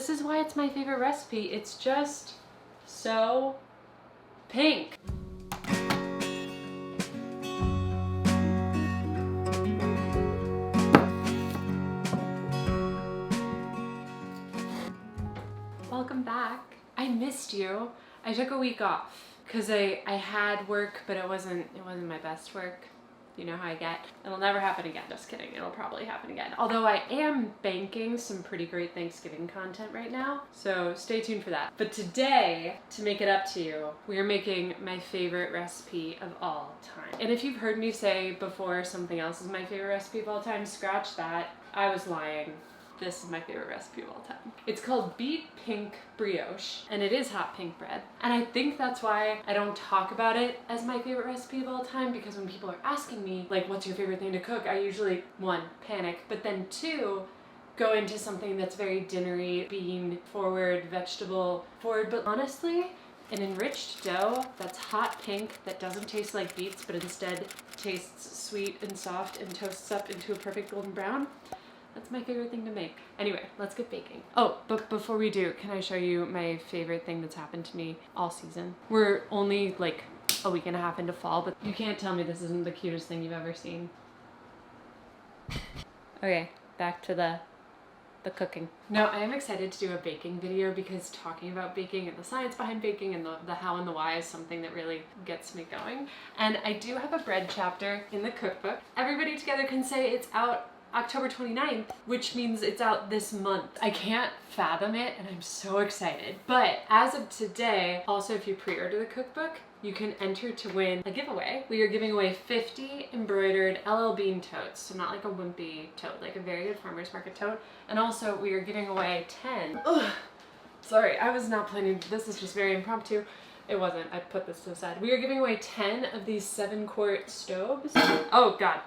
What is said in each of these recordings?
This is why it's my favorite recipe. It's just so pink. Welcome back. I missed you. I took a week off because I had work, but it wasn't my best work. You know how I get. It'll never happen again. Just kidding. It'll probably happen again. Although I am banking some pretty great Thanksgiving content right now, so stay tuned for that. But today, to make it up to you, we are making my favorite recipe of all time. And if you've heard me say before something else is my favorite recipe of all time, scratch that. I was lying. This is my favorite recipe of all time. It's called Beet Pink Brioche, and it is hot pink bread. And I think that's why I don't talk about it as my favorite recipe of all time, because when people are asking me, like, what's your favorite thing to cook? I usually, one, panic, but then two, go into something that's very dinnery, bean forward, vegetable forward. But honestly, an enriched dough that's hot pink, that doesn't taste like beets, but instead tastes sweet and soft and toasts up into a perfect golden brown, that's my favorite thing to make. Anyway, let's get baking. Oh, but before we do, can I show you my favorite thing that's happened to me all season? We're only like a week and a half into fall, but you can't tell me this isn't the cutest thing you've ever seen. Okay, back to the cooking. No, I am excited to do a baking video because talking about baking and the science behind baking and the how and the why is something that really gets me going. And I do have a bread chapter in the cookbook. Everybody together can say it's out October 29th, which means it's out this month. I can't fathom it and I'm so excited. But as of today, also if you pre-order the cookbook, you can enter to win a giveaway. We are giving away 50 embroidered LL Bean totes, so not like a wimpy tote, like a very good farmer's market tote. And also we are giving away 10. Ugh, sorry, I was not planning, this is just very impromptu. It wasn't, I put this to the side. We are giving away 10 of these 7-quart stoves. Oh God,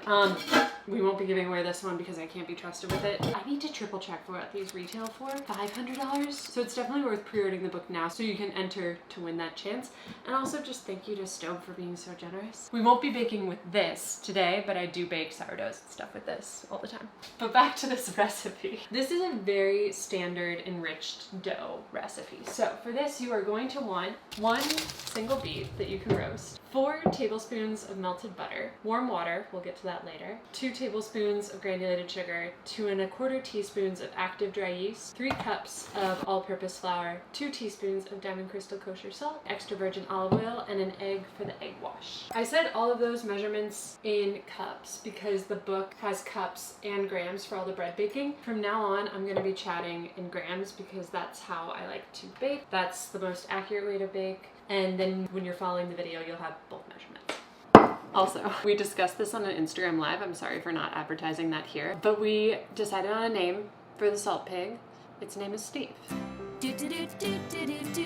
we won't be giving away this one because I can't be trusted with it. I need to triple check for what these retail for, $500. So it's definitely worth pre-ordering the book now so you can enter to win that chance. And also just thank you to Stove for being so generous. We won't be baking with this today, but I do bake sourdoughs and stuff with this all the time. But back to this recipe. This is a very standard enriched dough recipe. So for this, you are going to want 1 single beet that you can roast, 4 tablespoons of melted butter, warm water, we'll get to that later, 2 tablespoons of granulated sugar, 2 1/4 teaspoons of active dry yeast, 3 cups of all-purpose flour, 2 teaspoons of Diamond Crystal kosher salt, extra virgin olive oil, and an egg for the egg wash. I said all of those measurements in cups because the book has cups and grams for all the bread baking. From now on, I'm going to be chatting in grams because that's how I like to bake. That's the most accurate way to bake. And then when you're following the video, you'll have both measurements. Also, we discussed this on an Instagram live. I'm sorry for not advertising that here, but we decided on a name for the salt pig. Its name is Steve.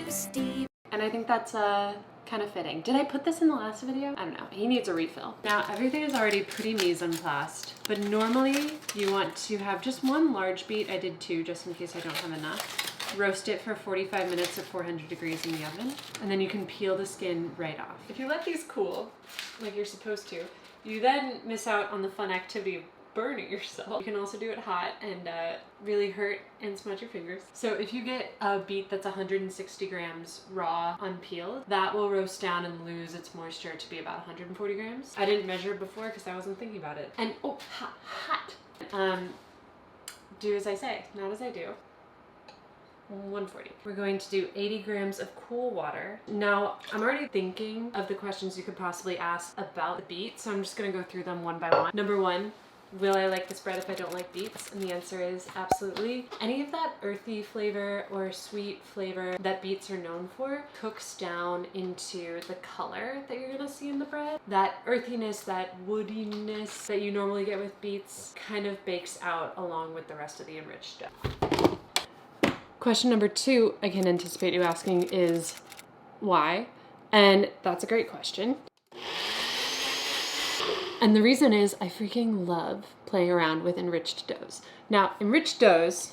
Steve. And I think that's kind of fitting. Did I put this in the last video? I don't know. He needs a refill. Now, everything is already pretty mise en place, but normally you want to have just 1 large beet. I did 2 just in case I don't have enough. Roast it for 45 minutes at 400 degrees in the oven, and then you can peel the skin right off. If you let these cool, like you're supposed to, you then miss out on the fun activity of burning yourself. You can also do it hot and really hurt and smudge your fingers. So if you get a beet that's 160 grams raw unpeeled, that will roast down and lose its moisture to be about 140 grams. I didn't measure it before because I wasn't thinking about it. And oh, hot. Do as I say, not as I do. 140. We're going to do 80 grams of cool water. Now, I'm already thinking of the questions you could possibly ask about the beet, so I'm just going to go through them one by one. Number 1, will I like this bread if I don't like beets? And the answer is absolutely. Any of that earthy flavor or sweet flavor that beets are known for cooks down into the color that you're gonna see in the bread. That earthiness, that woodiness that you normally get with beets kind of bakes out along with the rest of the enriched dough. Question number 2, I can anticipate you asking, is why? And that's a great question. And the reason is I freaking love playing around with enriched doughs. Now, enriched doughs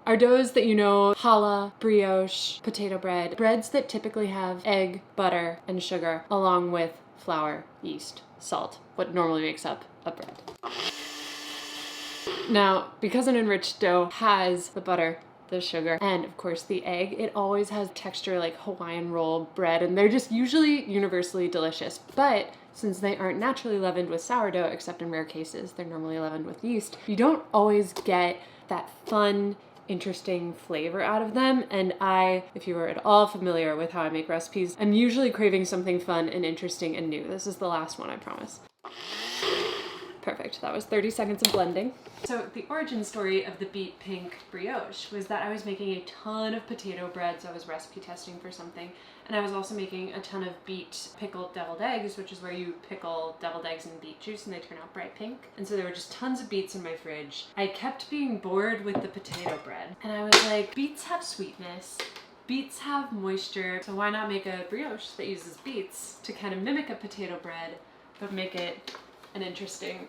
are doughs that you know, challah, brioche, potato bread, breads that typically have egg, butter, and sugar, along with flour, yeast, salt, what normally makes up a bread. Now, because an enriched dough has the butter, the sugar, and of course the egg, it always has texture like Hawaiian roll bread, and they're just usually universally delicious. But since they aren't naturally leavened with sourdough, except in rare cases, they're normally leavened with yeast, you don't always get that fun, interesting flavor out of them. And if you are at all familiar with how I make recipes, I'm usually craving something fun and interesting and new. This is the last one, I promise. Perfect. That was 30 seconds of blending. So the origin story of the Beet Pink Brioche was that I was making a ton of potato bread, so I was recipe testing for something, and I was also making a ton of beet pickled deviled eggs, which is where you pickle deviled eggs in beet juice and they turn out bright pink. And so there were just tons of beets in my fridge. I kept being bored with the potato bread, and I was like, beets have sweetness, beets have moisture, so why not make a brioche that uses beets to kind of mimic a potato bread, but make it an interesting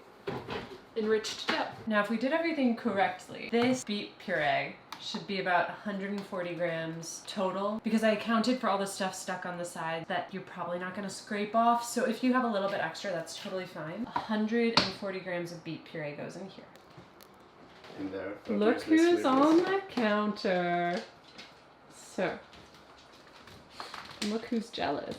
enriched dough. Now, if we did everything correctly, this beet puree should be about 140 grams total, because I accounted for all the stuff stuck on the side that you're probably not going to scrape off. So if you have a little bit extra, that's totally fine. 140 grams of beet puree goes in here. In there. Look who's on the counter. So, look who's jealous.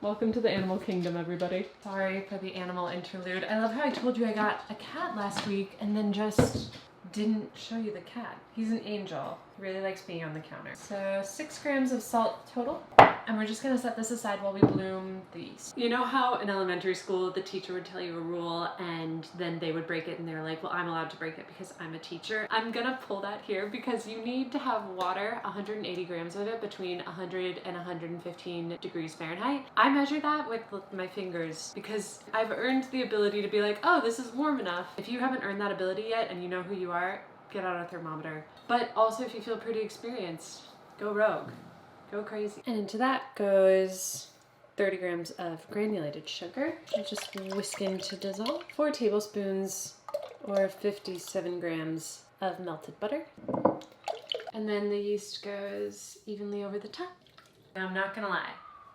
Welcome to the animal kingdom, everybody. Sorry for the animal interlude. I love how I told you I got a cat last week and then just didn't show you the cat. He's an angel. He really likes being on the counter. So 6 grams of salt total. And we're just gonna set this aside while we bloom the yeast. You know how in elementary school the teacher would tell you a rule and then they would break it and they're like, well, I'm allowed to break it because I'm a teacher. I'm gonna pull that here because you need to have water, 180 grams of it, between 100 and 115 degrees Fahrenheit. I measure that with my fingers because I've earned the ability to be like, oh, this is warm enough. If you haven't earned that ability yet and you know who you are, get out a thermometer. But also if you feel pretty experienced, go rogue. Go crazy. And into that goes 30 grams of granulated sugar. I'll just whisk in to dissolve. 4 tablespoons or 57 grams of melted butter. And then the yeast goes evenly over the top. Now I'm not gonna lie,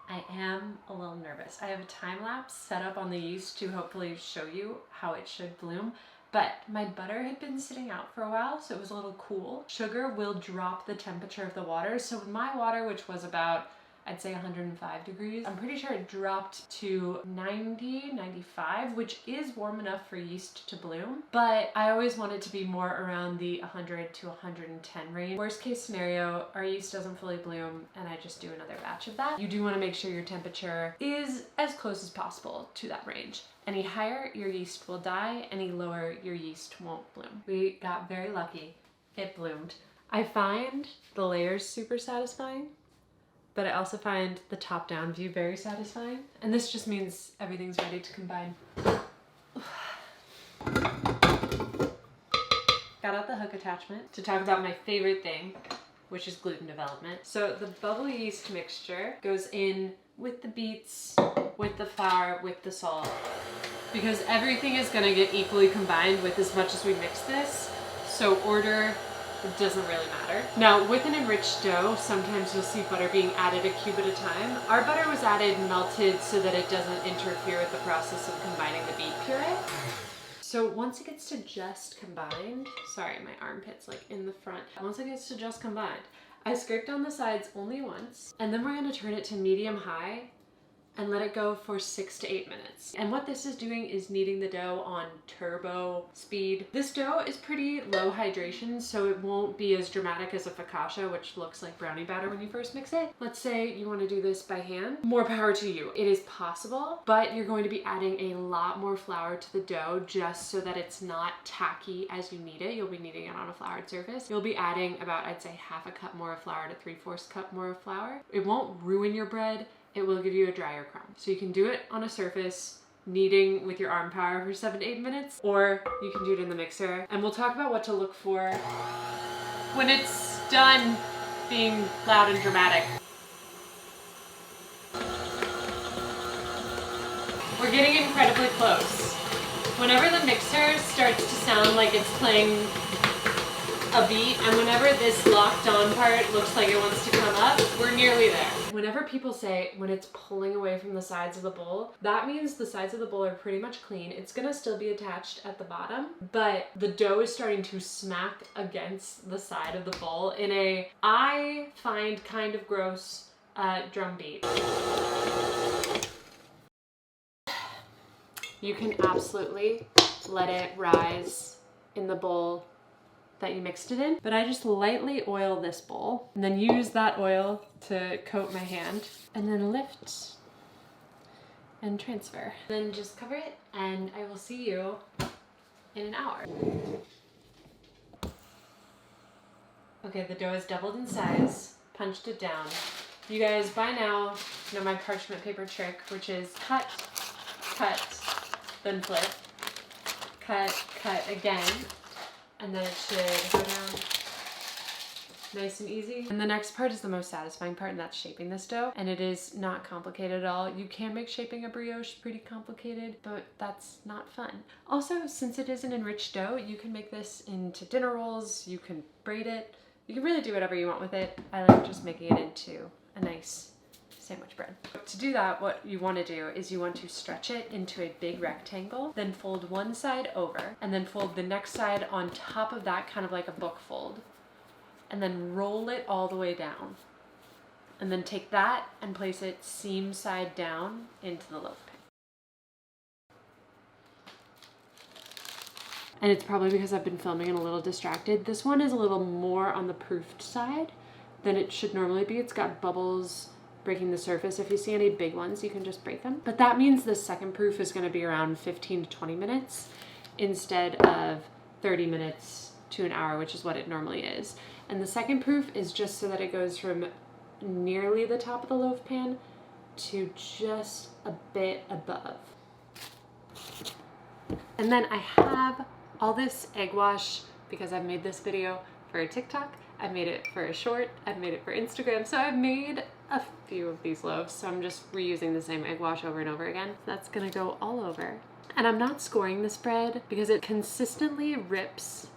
I am a little nervous. I have a time lapse set up on the yeast to hopefully show you how it should bloom. But my butter had been sitting out for a while, so it was a little cool. Sugar will drop the temperature of the water. So my water, which was about, I'd say 105 degrees, I'm pretty sure it dropped to 90, 95, which is warm enough for yeast to bloom. But I always want it to be more around the 100 to 110 range. Worst case scenario, our yeast doesn't fully bloom and I just do another batch of that. You do want to make sure your temperature is as close as possible to that range. Any higher, your yeast will die. Any lower, your yeast won't bloom. We got very lucky. It bloomed. I find the layers super satisfying, but I also find the top-down view very satisfying. And this just means everything's ready to combine. Got out the hook attachment to talk about my favorite thing, which is gluten development. So the bubbly yeast mixture goes in with the beets, with the flour, with the salt, because everything is gonna get equally combined with as much as we mix this. So order, it doesn't really matter. Now with an enriched dough, sometimes you'll see butter being added a cube at a time. Our butter was added melted so that it doesn't interfere with the process of combining the beet puree. So once it gets to just combined, sorry, my armpit's like in the front. Once it gets to just combined, I scraped on the sides only once, and then we're gonna turn it to medium high and let it go for 6 to 8 minutes. And what this is doing is kneading the dough on turbo speed. This dough is pretty low hydration, so it won't be as dramatic as a focaccia, which looks like brownie batter when you first mix it. Let's say you want to do this by hand. More power to you. It is possible, but you're going to be adding a lot more flour to the dough just so that it's not tacky as you knead it. You'll be kneading it on a floured surface. You'll be adding about, I'd say, half a cup more of flour to 3/4 cup more of flour. It won't ruin your bread. It will give you a drier crumb. So you can do it on a surface, kneading with your arm power for 7 to 8 minutes, or you can do it in the mixer. And we'll talk about what to look for when it's done being loud and dramatic. We're getting incredibly close. Whenever the mixer starts to sound like it's playing a beat, and whenever this locked on part looks like it wants to come up, we're nearly there. Whenever people say when it's pulling away from the sides of the bowl, that means the sides of the bowl are pretty much clean. It's gonna still be attached at the bottom, but the dough is starting to smack against the side of the bowl in a, I find, kind of gross drum beat. You can absolutely let it rise in the bowl that you mixed it in, but I just lightly oil this bowl and then use that oil to coat my hand and then lift and transfer. Then just cover it and I will see you in an hour. Okay, the dough is doubled in size, punched it down. You guys by now know my parchment paper trick, which is cut, cut, then flip, cut, cut again, and then it should go down nice and easy. And the next part is the most satisfying part, and that's shaping this dough. And it is not complicated at all. You can make shaping a brioche pretty complicated, but that's not fun. Also, since it is an enriched dough, you can make this into dinner rolls, you can braid it, you can really do whatever you want with it. I like just making it into a nice sandwich bread. To do that, what you want to do is you want to stretch it into a big rectangle, then fold one side over, and then fold the next side on top of that, kind of like a book fold, and then roll it all the way down. And then take that and place it seam side down into the loaf pan. And it's probably because I've been filming and a little distracted. This one is a little more on the proofed side than it should normally be. It's got bubbles breaking the surface. If you see any big ones, you can just break them. But that means the second proof is going to be around 15 to 20 minutes instead of 30 minutes to an hour, which is what it normally is. And the second proof is just so that it goes from nearly the top of the loaf pan to just a bit above. And then I have all this egg wash because I've made this video for a TikTok, I've made it for a short, I've made it for Instagram, so I've made a few of these loaves, so I'm just reusing the same egg wash over and over again. That's gonna go all over. And I'm not scoring this bread because it consistently rips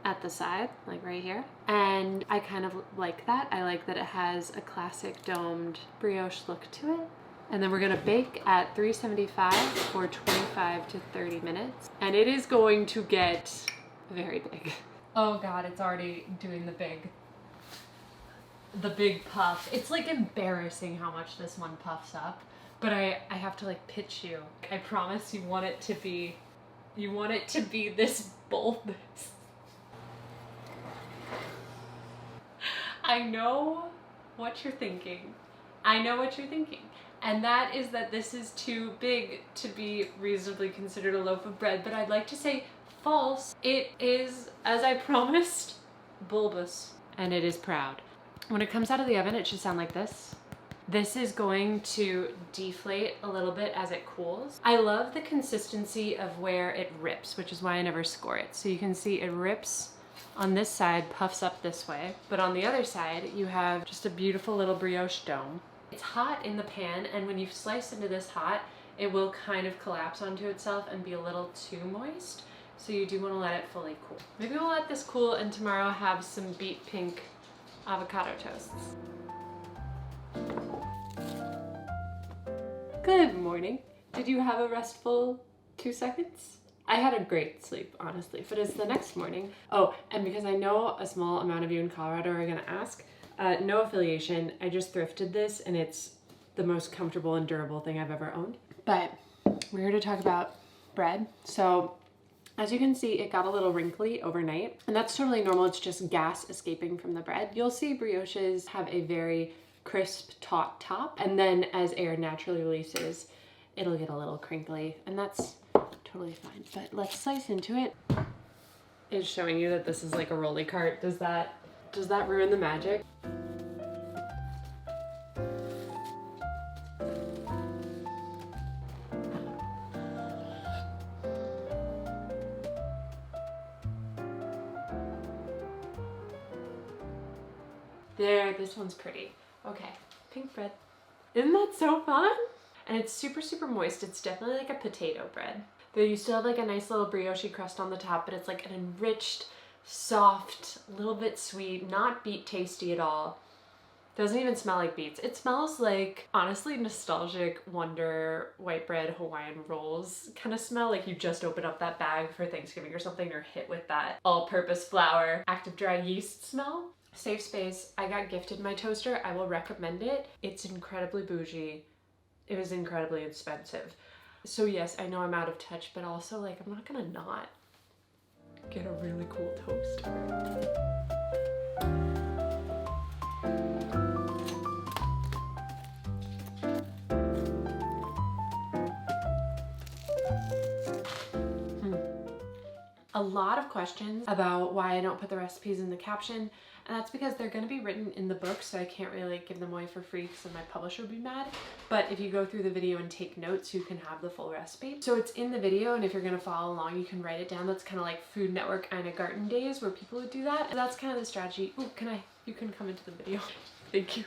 at the side, like right here. And I kind of like that. I like that it has a classic domed brioche look to it. And then we're gonna bake at 375 for 25 to 30 minutes. And it is going to get very big. Oh God, it's already doing the big puff. It's like embarrassing how much this one puffs up, but I have to like pitch you. I promise you want it to be this bulbous. I know what you're thinking. I know what you're thinking. And that is that this is too big to be reasonably considered a loaf of bread, but I'd like to say false. It is, as I promised, bulbous, and it is proud. When it comes out of the oven, it should sound like this. This is going to deflate a little bit as it cools. I love the consistency of where it rips, which is why I never score it. So you can see it rips on this side, puffs up this way, but on the other side, you have just a beautiful little brioche dome. It's hot in the pan, and when you slice into this hot, it will kind of collapse onto itself and be a little too moist. So you do want to let it fully cool. Maybe we'll let this cool and tomorrow have some Beet Pink avocado toasts. Good morning. Did you have a restful 2 seconds? I had a great sleep, honestly, but it's the next morning. Oh, and because I know a small amount of you in Colorado are gonna ask, no affiliation, I just thrifted this and it's the most comfortable and durable thing I've ever owned. But we're here to talk about bread. So as you can see, it got a little wrinkly overnight, and that's totally normal. It's just gas escaping from the bread. You'll see brioches have a very crisp, taut top, and then as air naturally releases, it'll get a little crinkly, and that's totally fine. But let's slice into it. It's showing you that this is like a rolly cart. Does that ruin the magic? There, this one's pretty. Okay, pink bread. Isn't that so fun? And it's super, super moist. It's definitely like a potato bread. Though you still have like a nice little brioche crust on the top, but it's like an enriched, soft, a little bit sweet, not beet tasty at all. Doesn't even smell like beets. It smells like, honestly, nostalgic Wonder white bread Hawaiian rolls kind of smell, like you just open up that bag for Thanksgiving or something, or hit with that all-purpose flour, active dry yeast smell. Safe space. I got gifted my toaster. I will recommend it. It's incredibly bougie. It was incredibly expensive. So yes, I know I'm out of touch, but also like I'm not gonna not get a really cool toaster. A lot of questions about why I don't put the recipes in the caption, and that's because they're going to be written in the book, so I can't really give them away for free because then my publisher would be mad. But if you go through the video and take notes, you can have the full recipe. So it's in the video, and if you're going to follow along, you can write it down. That's kind of like Food Network Ina Garten days where people would do that. And that's kind of the strategy. Ooh, you can come into the video. Thank you.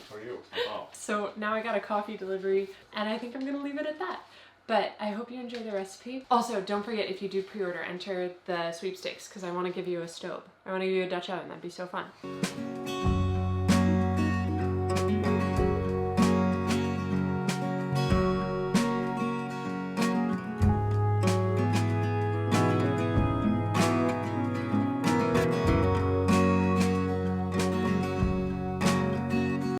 For you. Oh. So now I got a coffee delivery, and I think I'm going to leave it at that. But I hope you enjoy the recipe. Also, don't forget, if you do pre-order, enter the sweepstakes because I want to give you a stove. I want to give you a Dutch oven. That'd be so fun.